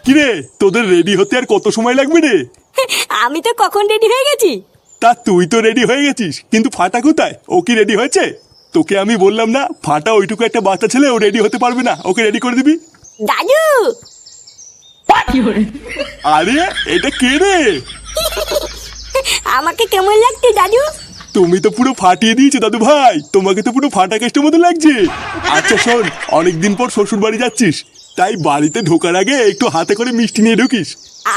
কিরে, তোদের রেডি হতে আর কত সময় লাগবে রে? আমি তো কখন রেডি হয়ে গেছি। তা তুই তো রেডি হয়ে গেছিস, কিন্তু ফাটা কোথায়? ও কি রেডি হয়েছে? তোকে আমি বললাম না, ফাটা ওইটুকু একটা বাচ্চা ছেলে, ও রেডি হতে পারবে না, ওকে রেডি করে দিবি। দাদু, আরে এটা কে রে? আমাকে কেমন লাগছে দাদু? তুমি তো পুরো ফাটিয়ে দিয়েছো দাদু ভাই, তোমাকে তো পুরো ফাটা কেষ্টের মতো লাগছে। আচ্ছা শোন, অনেকদিন পর শ্বশুর বাড়ি যাচ্ছিস, তাই বাড়িতে ঢোকার আগে একটু হাতে করে মিষ্টি নিয়ে ঢুকিস।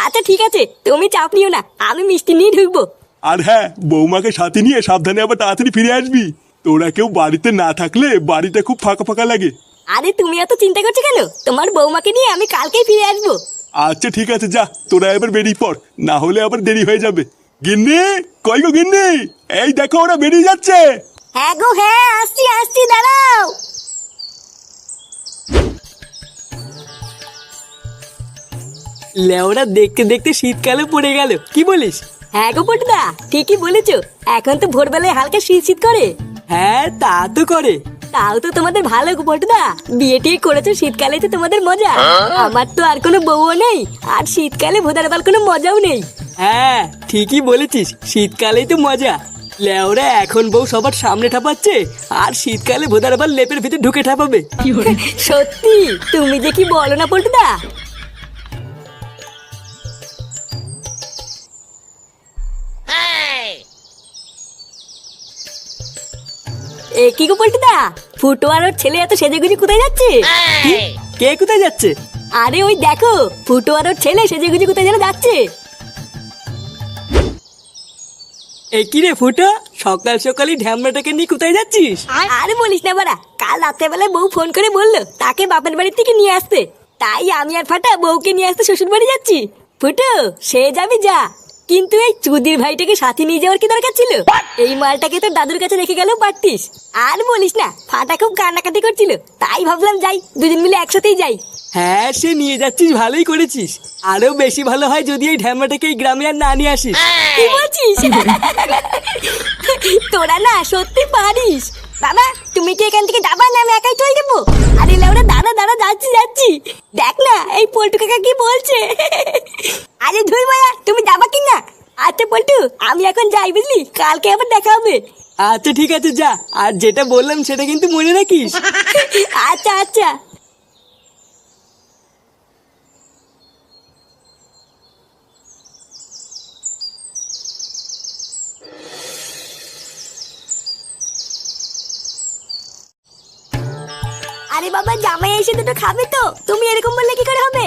আচ্ছা ঠিক আছে, তুমি চাপ নিও না, আমি মিষ্টি নিয়ে ঢুকবো। আর হ্যাঁ, বৌমাকে সাথে নিয়ে সাবধানে আবার তাড়াতাড়ি ফিরে আসবি। তোরা কেউ বাড়িতে না থাকলে বাড়িটা খুব ফাঁকা ফাঁকা লাগে। আরে তুমি এত চিন্তা করছো কেন? তোমার বৌমাকে নিয়ে আমি কালকেই ফিরে আসবো। আচ্ছা ঠিক আছে, যা তোরা এবার বেরিয়ে পড়, না হলে আবার দেরি হয়ে যাবে। গিন্নি, কই গো গিন্নি? এই দেখো ওরা বেরিয়ে যাচ্ছে। হ্যাঁ গো হ্যাঁ, আসছি আসছি, দাঁড়াও। লেওরা দেখতে দেখতে শীতকালে পড়ে গেল, কি বলিস? হ্যাঁ গো পটুদা, ঠিকই বলেছো। এখন তো ভোরবেলায় হালকা শীত শীত করে। হ্যাঁ তা তো করে। তাও তো তোমাদের ভালো গো পটুদা, বিয়ে টিয়ে করেছো শীতকালে, তো তোমাদের মজা। আমার তো আর কোনো বউও নেই, আর শীতকালে ভোদার বাল কোনো মজাও নেই। হ্যাঁ ঠিকই বলেছিস, শীতকালেই তো মজা। লেওরা এখন বউ সবার সামনে ঠাপাচ্ছে, আর শীতকালে ভোদার বাল লেপের ভিতরে ঢুকে ঠাপাবে। সত্যি, তুমি যে কি বলো না পটুদা। এ কি গো পল্টুদা, ফুটো আর ওর ছেলে এত সেজেগুজি কোথায় যাচ্ছে? কি? কে কোথায় যাচ্ছে? আরে ওই দেখো, ফুটো আর ওর ছেলে সেজেগুজি কোথায় যেন যাচ্ছে। এ কি রে ফুটো, সকাল সকালই ঢ্যামড়াটাকে নিয়ে কোথায় যাচ্ছিস? আরে বলিস না বাড়া, কাল রাত্রেবেলায় বউ ফোন করে বললো তাকে বাপের বাড়ি থেকে নিয়ে আসতে, তাই আমি আর ফাটা বউকে নিয়ে আসতে শ্বশুর বাড়ি যাচ্ছি। ফুটো, সে যাবি যা, কিন্তু এই চুদির ভাইটাকে সাথে নিয়ে যাওয়ার কি দরকার ছিল? এই মালটাকে তোর দাদুর কাছে রেখে গেলেও পারতিস। আর বলিস না, ফাটা খুব কান্নাকাটি করছিল, তাই ভাবলাম যাই, দুজন মিলে একসাথেই যাই। হ্যাঁ সে নিয়ে যাচ্ছিস, ভালোই করেছিস। আরো বেশি ভালো হয় যদি এই ঢ্যামড়াটাকে এই গ্রামে আর না নিয়ে আসিস। কি বলছিস? তোরা না সত্যি পারিস। বাবা, তুমি কি এখান থেকে যাবা না আমি একাই চলে যাবো? আরে লেওরা, দাঁড়া দাঁড়া, যাচ্ছি যাচ্ছি। দেখ না এই পল্টু কাকা কি বলছে। আরে ধুই মায়া, তুমি যাবা কি না? আচ্ছা পল্টু, আমি এখন যাই, বুঝলি, কালকে আবার দেখা হবে। আচ্ছা ঠিক আছে যা, আর যেটা বললাম সেটা কিন্তু মনে রাখিস। আচ্ছা আচ্ছা। আরে বাবা, জামাই এসে দুটো খাবে তো, তুমি এরকম বললে কি করে হবে?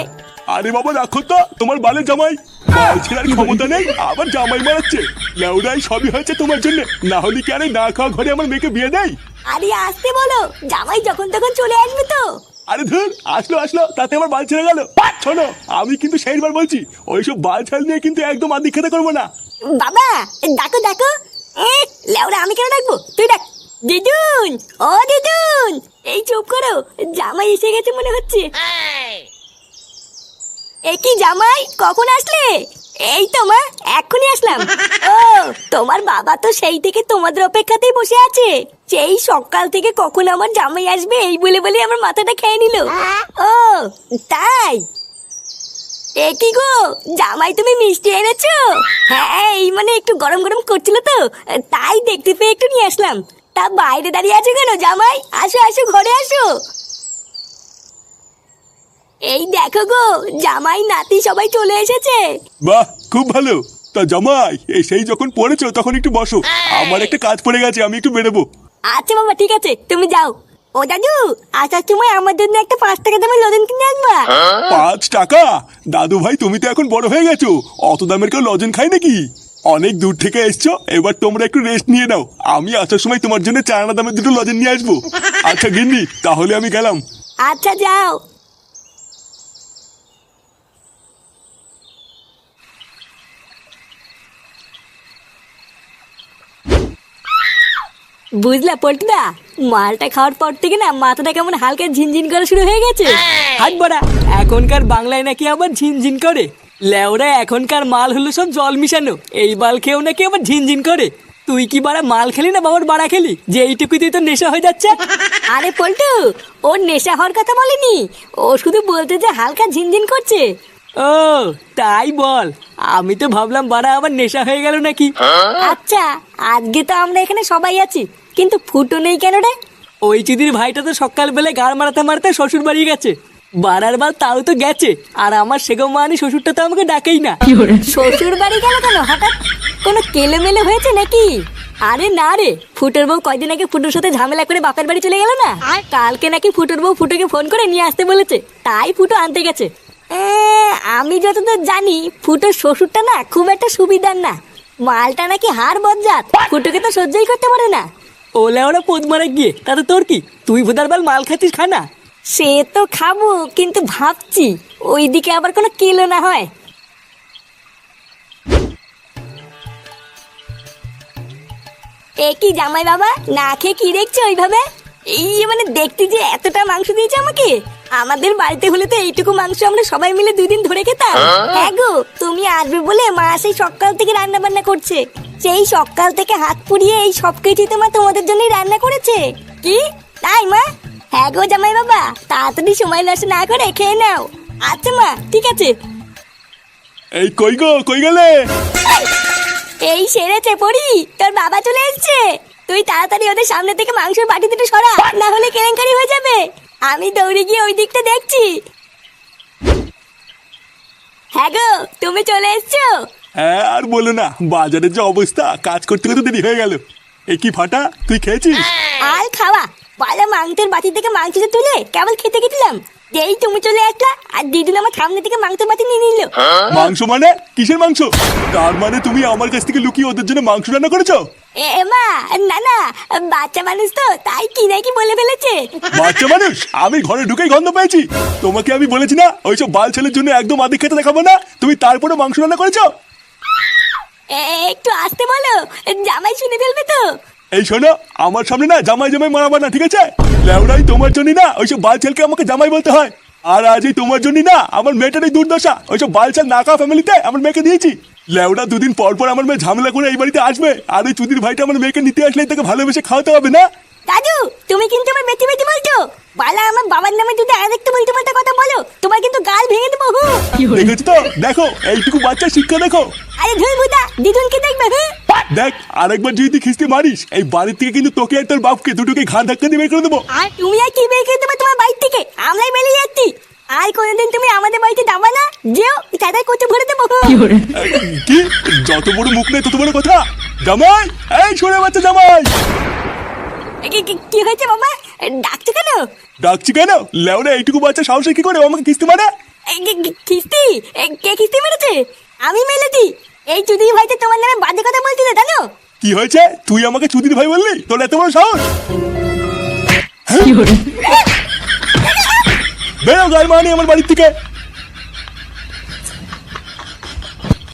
আরে বাবা রাখো তো তোমার বালের জামাই, বাল ছেড়ার ক্ষমতা নেই, আবার জামাই মারাচ্ছে। লেউরাই সবই হয়েছে তোমার জন্য, না হলে কি আরে না খাওয়া ঘরে আমার মেয়েকে বিয়ে দেয়? আরে আসতে বলো, জামাই যখন তখন চলে আসবে তো। আরে ধর, আসলো আসলো, তাতে আমার বাল ছেড়ে গেল। শোনো, আমি কিন্তু সেইবার বলছি, ওইসব বাল ছাল নিয়ে কিন্তু একদম আদি খেতে করবো না। বাবা ডাকো ডাকো। লেওরা, আমি কেন ডাকবো, তুই ডাক। দিদুন, ও দিদুন, এই চুপ করো, জামাই এসে গেছে মনে হচ্ছে। এ কি জামাই, কখন আসলে? এই তো মা, এক্ষুনি আসলাম। ও, তোমার বাবা তো সেই থেকে তোমাদের অপেক্ষাতেই বসে আছে, সেই সকাল থেকে কখন আমার জামাই আসবে এই বলে বলে আমার মাথাটা খেয়ে নিল। ও তাই? এ কি গো জামাই, তুমি মিষ্টি এনেছো? হ্যাঁ, এই মানে একটু গরম গরম করছিল তো, তাই দেখতে পেয়ে একটু নিয়ে আসলাম। তা বাইরে দাঁড়িয়ে আছো কেন জামাই? আসো আসো, ঘরে আসো। এই দেখো গো, জামাই নাতি সবাই চলে এসেছে। বাহ, খুব ভালো। তা জামাই এই সেই যখন পড়েছো তখন একটু বসো, আমার একটা কাজ পড়ে গেছে, আমি একটু বেরোবো। আচ্ছা বাবা, ঠিক আছে, তুমি যাও। ও দাদু, আসার সময় আমার জন্য একটা 5 টাকা দামের লজেন কিনে আনবা। 5 টাকা? দাদু ভাই তুমি তো এখন বড় হয়ে গেছো, অত দামের কেউ লজেন খায় নাকি? অনেক দূর থেকে এসছো, এবার তোমরা একটু রেস্ট নিয়ে নাও, আমি আসার সময় তোমার জন্য 4 আনা দামের দুটো লজেন নিয়ে আসবো। আচ্ছা গিন্নি, তাহলে আমি গেলাম। আচ্ছা যাও। বুঝলা পল্টুদা, মালটা খাওয়ার পর থেকে না মাথাটা কেমন হালকা ঝিনঝিন করা শুরু হয়ে গেছে। হাট বড়া, এখনকার বাংলায় নাকি আবার ঝিনঝিন করে? লেওরা এখনকার মাল হলো সব জল মিশানো, এই বাল খেয়েও নাকি আবার ঝিনঝিন করে। তুই কি বাড়া মাল খেলি না বাবার বাড়া খেলি যে এইটুকুতেই তো নেশা হয়ে যাচ্ছে? আরে পল্টু, ওর নেশা হওয়ার কথা বলেনি, ও শুধু বলতে যে হালকা ঝিনঝিন করছে। ও তাই বল, আমি তো ভাবলাম বাড়া আবার নেশা হয়ে গেল নাকি। আচ্ছা, আজকে তো আমরা এখানে সবাই আছি, কিন্তু ফুটো নেই কেন রে? ওই চুদির ভাইটা তো সকালবেলায় গাড় মারাতে মারাতে শ্বশুর বাড়ি গেছে। বাড়ার বাল তাও তো গেছে, আর আমার সেগো মানি শ্বশুরটা তো আমাকে ডাকেই না। শ্বশুর বাড়ি গেল কেন হঠাৎ? কোনো কেলেমেলে হয়েছে নাকি? আরে না রে, ফুটোর বউ কয়দিন আগে ফুটোর সাথে ঝামেলা করে বাপের বাড়ি চলে গেল না, কালকে নাকি ফুটোর বউ ফুটোকে ফোন করে নিয়ে আসতে বলেছে, তাই ফুটো আনতে গেছে। আমি যতদূর জানি ফুটোর শ্বশুরটা না খুব একটা সুবিধার না, মালটা নাকি হাড় বজ্জাত, ফুটোকে তো সহ্যই করতে পারে না। ওলে ওরা পোদ মারা গিয়ে তাতে তোর কি? তুই ভোদার বাল মাল খাচ্ছিস, খানা। সে তো খাবো, কিন্তু ভাবছি ওইদিকে আবার কোনো কিলো না হয়। এ কি জামাই বাবা, না খেয়ে কি দেখছো ওইভাবে? এই মানে দেখতে যে এতটা মাংস দিয়েছে আমাকে, আমাদের বাড়িতে হলে তো এইটুকু মাংস আমরা সবাই মিলে 2 দিন ধরে খেতাম। হ্যাঁ গো, তুমি আসবে বলে মা সেই সকাল থেকে রান্না বান্না করছে, সেই সকাল থেকে হাত পুড়িয়ে এই সব কিছুই তো মা তোমাদের জন্যই রান্না করেছে। কি তাই মা? হ্যাঁ গো জামাই বাবা, তাড়াতাড়ি সময় নষ্ট না করে খেয়ে নাও। আচ্ছা মা, ঠিক আছে। এই কই গো, কই গেলে? এই সেরেছে পড়ি, তোর বাবা চলে এসেছে। তুই তাড়াতাড়ি ওদের সামনে থেকে মাংসের বাটি দুটো সরা, না হলে কেলেঙ্কারি হয়ে যাবে। আমি দৌড়ে গিয়ে ওই দিকটা দেখছি। হ্যাঁ গো, তুমি চলে এসছো? হ্যাঁ, আর বলো না, বাজারের যে অবস্থা, কাজ করতে করতে দেরি হয়ে গেল। এই কি ফাটা, তুই খেয়েছিস? আর খাওয়া পালা, মাংসের বাটি থেকে মাংসটা তুলে কেবল খেতে গেছিলাম, যেই তুমি চলে আসলা আর দিদুন আমার সামনে থেকে মাংসের বাটি নিয়ে নিল। মাংস মানে? কিসের মাংস? তার মানে তুমি আমার কাছ থেকে লুকিয়ে ওদের জন্য মাংস রান্না করেছো? এ মা, না না, বাচ্চা মানুষ তো তাই কি নাকি বলে ফেলেছে। বাচ্চা মানুষ? আমি ঘরে ঢুকেই গন্ধ পেয়েছি। তোমাকে আমি বলেছি না ওইসব বাল ছেলের জন্য একদম আদি খেতে দেখাবো না, তুমি তারপরে মাংস রান্না করেছো? একটু আসতে বলো, জামাই শুনে ফেলবে তো। এই শোনো, আমার সামনে না জামাই জামাই মারাবার না, ঠিক আছে? লেওড়াই তোমার জন্য না ওইসব বাল ছেলকে আমাকে জামাই বলতে হয়, আর আজই তোমার জন্য না আমার মেয়েটারই দুর্দশা, ওইসব বাল ছেল নাকা ফ্যামিলিতে আমার মেয়েকে দিয়েছি। লেওড়া 2 দিন পর পর আমার মেয়ে ঝামেলা করে এই বাড়িতে আসবে, আর ওই চুদির ভাইটা আমার মেয়েকে নিতে আসলেই তাকে ভালোবেসে খাওয়াতে হবে না? দাদু, তুমি কিন্তু আমার বেঁচে বেঁচে বলছো। বালা, আমার বাবার নামে যদি আর একটু বলতে পাল্টা কথা বলো, তোমার কিন্তু গাল ভেঙে দেবো। দেখেছো তো, দেখো এইটুকু বাচ্চার শিক্ষা দেখো। আরে ধুই বুদা, দিদুনকে দেখবে। দেখ, আরেকবার যদি তুই খিস্তি মারিস, এই বাড়ির থেকে কিন্তু তোকে আর তোর বাপকে দুটোকে ঘাট ধাক্কা দিয়ে বের করে দেবো। আর তুমি আর কি বের করে দেবে তোমার বাড়ি থেকে? আমরাই বেরিয়ে যাচ্ছি। আর কোনোদিন তুমি আমাদের বাড়িতে যাবা না, যেও তাদের কোচে ভরে দেবো। কি? যত বড় মুখ নেই তত বড় কথা। জামাই, এই ছোড়ে বাচ্চা জামাই। কি হয়েছে বাবা, ডাকছো কেন? ডাকছি কেন? লেওরা এইটুকু বাচ্চা সাহসে কি করে ও আমাকে কিস্তি মারে? খিস্তি? কে খিস্তি মেরেছে? আমি মেরেছি। এই চুদি ভাইতে তোমার নামে বাজে কথা বলছিল, জানো? কি হয়েছে? তুই আমাকে চুদির ভাই বললি? তোর এত বড় সাহস? বেরো গায়ে মানি আমার বাড়ির থেকে।